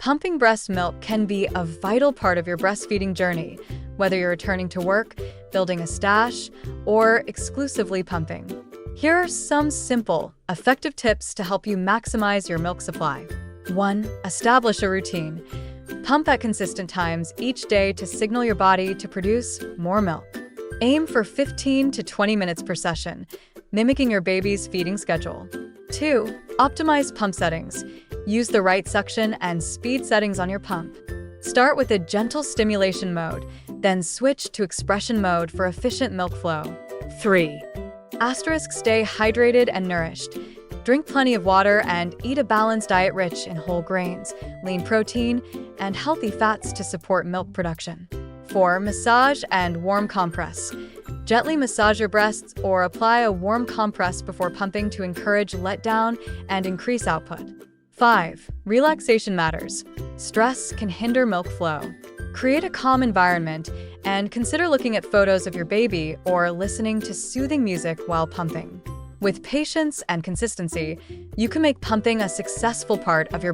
Pumping breast milk can be a vital part of your breastfeeding journey, whether you're returning to work, building a stash, or exclusively pumping. Here are some simple, effective tips to help you maximize your milk supply. 1. Establish a routine. Pump at consistent times each day to signal your body to produce more milk. Aim for 15 to 20 minutes per session, mimicking your baby's feeding schedule. 2. Optimize pump settings. Use the right suction and speed settings on your pump. Start with a gentle stimulation mode, then switch to expression mode for efficient milk flow. 3. Stay hydrated and nourished. Drink plenty of water and eat a balanced diet rich in whole grains, lean protein, and healthy fats to support milk production. 4. Massage and warm compress. Gently massage your breasts or apply a warm compress before pumping to encourage letdown and increase output. 5. Relaxation matters. Stress can hinder milk flow. Create a calm environment and consider looking at photos of your baby or listening to soothing music while pumping. With patience and consistency, you can make pumping a successful part of your